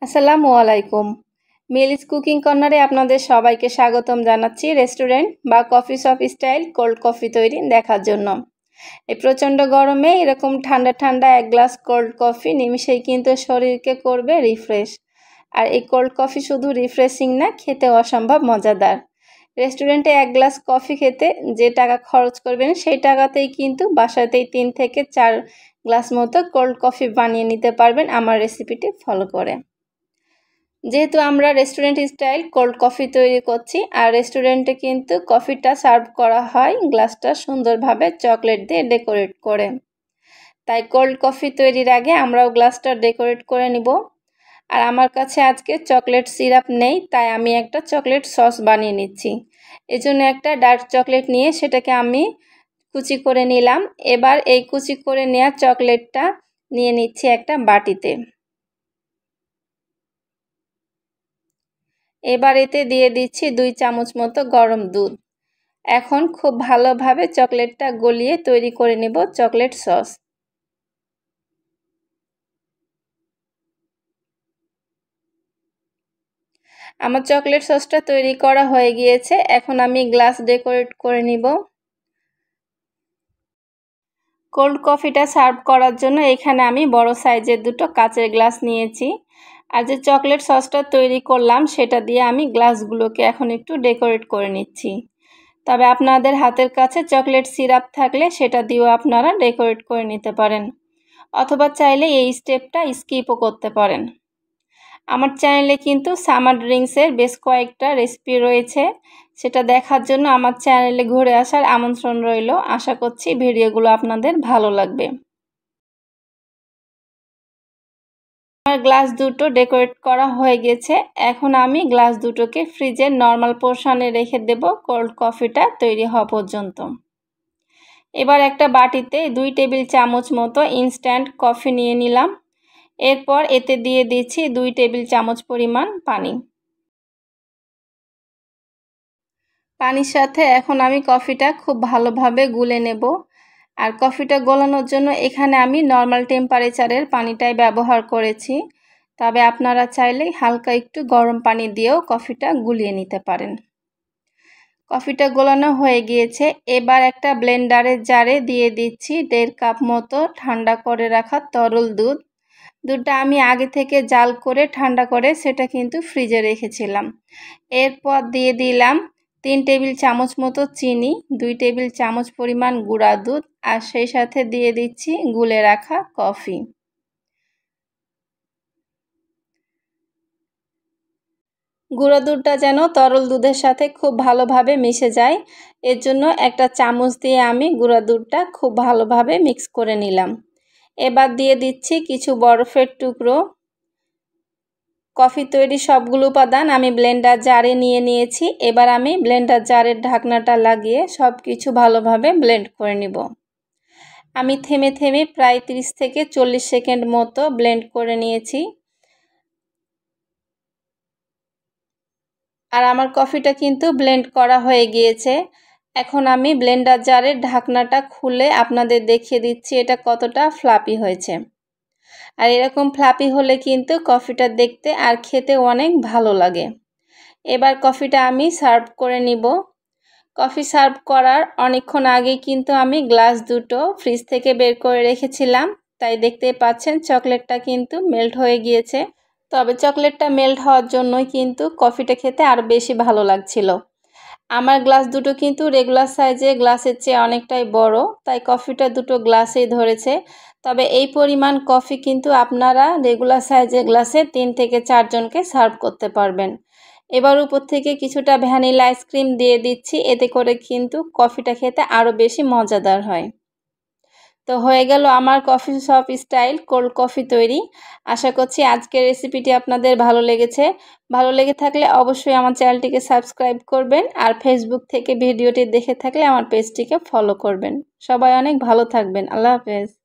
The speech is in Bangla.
আসসালামু আলাইকুম। মিলিস কুকিং কর্নারে আপনাদের সবাইকে স্বাগতম জানাচ্ছি রেস্টুরেন্ট বা coffee shop style cold coffee তৈরি দেখার জন্য। এই প্রচণ্ড গরমে এরকম ঠান্ডা ঠান্ডা এক গ্লাস কোল্ড কফি নিমিষেই কিন্তু শরীরকে করবে রিফ্রেশ। আর এই কোল্ড কফি শুধু রিফ্রেশিং না, খেতে অসম্ভব মজাদার। রেস্টুরেন্টে এক গ্লাস কফি খেতে যে টাকা খরচ করবেন সেই টাকাতেই কিন্তু বাসাতেই 3 থেকে 4 গ্লাস মতো কোল্ড কফি বানিয়ে নিতে পারবেন আমার রেসিপিটি ফলো করে। যেহেতু আমরা রেস্টুরেন্ট স্টাইল কোল্ড কফি তৈরি করছি, আর রেস্টুরেন্টে কিন্তু কফিটা সার্ভ করা হয় গ্লাসটা সুন্দরভাবে চকলেট দিয়ে ডেকোরেট করে। তাই কোল্ড কফি তৈরির আগে আমরাও গ্লাসটা ডেকোরেট করে নিব। আর আমার কাছে আজকে চকলেট সিরাপ নেই, তাই আমি একটা চকলেট সস বানিয়ে নিচ্ছি। এজন্য একটা ডার্ক চকলেট নিয়ে সেটাকে আমি কুচি করে নিলাম। এবার এই কুচি করে নেওয়া চকলেটটা নিয়ে নিচ্ছি একটা বাটিতে। এবার এতে দিয়ে দিচ্ছি 2 চামচ মতো গরম দুধ। এখন খুব ভালোভাবে চকলেটটা গলিয়ে তৈরি করে নেব চকলেট সস। আমার চকলেট সসটা তৈরি করা হয়ে গিয়েছে। এখন আমি গ্লাস ডেকোরেট করে নিব। কোল্ড কফিটা সার্ভ করার জন্য এখানে আমি বড় সাইজের 2টো কাচের গ্লাস নিয়েছি। আর যে চকলেট সসটা তৈরি করলাম সেটা দিয়ে আমি গ্লাসগুলোকে এখন একটু ডেকোরেট করে নিচ্ছি। তবে আপনাদের হাতের কাছে চকলেট সিরাপ থাকলে সেটা দিয়েও আপনারা ডেকোরেট করে নিতে পারেন, অথবা চাইলে এই স্টেপটা স্কিপও করতে পারেন। আমার চ্যানেলে কিন্তু সামার ড্রিঙ্কসের বেশ কয়েকটা রেসিপি রয়েছে, সেটা দেখার জন্য আমার চ্যানেলে ঘুরে আসার আমন্ত্রণ রইল। আশা করছি ভিডিওগুলো আপনাদের ভালো লাগবে। আমার গ্লাস দুটো ডেকোরেট করা হয়ে গেছে। এখন আমি গ্লাস দুটোকে ফ্রিজের নর্মাল পোর্শনে রেখে দেব কোল্ড কফিটা তৈরি হওয়া পর্যন্ত। এবার একটা বাটিতে 2 টেবিল চামচ মতো ইনস্ট্যান্ট কফি নিয়ে নিলাম। এরপর এতে দিয়ে দিচ্ছি 2 টেবিল চামচ পরিমাণ পানি। পানির সাথে এখন আমি কফিটা খুব ভালোভাবে গুলে নেব। আর কফিটা গলানোর জন্য এখানে আমি নর্মাল টেম্পারেচারের পানিটাই ব্যবহার করেছি, তবে আপনারা চাইলে হালকা একটু গরম পানি দিয়েও কফিটা গুলিয়ে নিতে পারেন। কফিটা গলানো হয়ে গিয়েছে। এবার একটা ব্লেন্ডারের জারে দিয়ে দিচ্ছি 1.5 কাপ মতো ঠান্ডা করে রাখা তরল দুধ। দুধটা আমি আগে থেকে জাল করে ঠান্ডা করে সেটা কিন্তু ফ্রিজে রেখেছিলাম। এরপর দিয়ে দিলাম 3 টেবিল চামচ মতো চিনি, 2 টেবিল চামচ পরিমাণ গুঁড়া দুধ, আর সেই সাথে দিয়ে দিচ্ছি গুলে রাখা কফি। গুঁড়ো দুধটা যেন তরল দুধের সাথে খুব ভালোভাবে মিশে যায়, এর জন্য একটা চামচ দিয়ে আমি গুঁড়ো দুধটা খুব ভালোভাবে মিক্স করে নিলাম। এবার দিয়ে দিচ্ছি কিছু বরফের টুকরো। কফি তৈরি সবগুলো উপাদান আমি ব্লেন্ডার জারে নিয়ে নিয়েছি। এবার আমি ব্লেন্ডার জারের ঢাকনাটা লাগিয়ে সব কিছু ভালোভাবে ব্লেন্ড করে নিব। আমি থেমে থেমে প্রায় 30 থেকে 40 সেকেন্ড মতো ব্লেন্ড করে নিয়েছি। আর আমার কফিটা কিন্তু ব্লেন্ড করা হয়ে গিয়েছে। এখন আমি ব্লেন্ডার জারের ঢাকনাটা খুলে আপনাদের দেখিয়ে দিচ্ছি এটা কতটা ফ্লাপি হয়েছে। আর এরকম ফ্লাপি হলে কিন্তু কফিটা দেখতে আর খেতে অনেক ভালো লাগে। এবার কফিটা আমি সার্ভ করে নিব। কফি সার্ভ করার অনেকক্ষণ আগেই কিন্তু আমি গ্লাস দুটো ফ্রিজ থেকে বের করে রেখেছিলাম, তাই দেখতেই পাচ্ছেন চকলেটটা কিন্তু মেল্ট হয়ে গিয়েছে। তবে চকলেটটা মেল্ট হওয়ার জন্যই কিন্তু কফিটা খেতে আরও বেশি ভালো লাগছিল। আমার গ্লাস দুটো কিন্তু রেগুলার সাইজে গ্লাসের চেয়ে অনেকটাই বড়, তাই কফিটা দুটো গ্লাসেই ধরেছে। তবে এই পরিমাণ কফি কিন্তু আপনারা রেগুলার সাইজের গ্লাসে 3 থেকে 4 জনকে সার্ভ করতে পারবেন। এবার উপর থেকে কিছুটা ভ্যানিলা আইসক্রিম দিয়ে দিচ্ছি, এতে করে কিন্তু কফিটা খেতে আরও বেশি মজাদার হয়। তো হয়ে গেল আমার coffee shop style cold coffee তৈরি। আশা করছি আজকের রেসিপিটি আপনাদের ভালো লেগেছে। ভালো লেগে থাকলে অবশ্যই আমার চ্যানেলটিকে সাবস্ক্রাইব করবেন, আর ফেসবুক থেকে ভিডিওটি দেখে থাকলে আমার পেজটিকে ফলো করবেন। সবাই অনেক ভালো থাকবেন। আল্লাহ হাফেজ।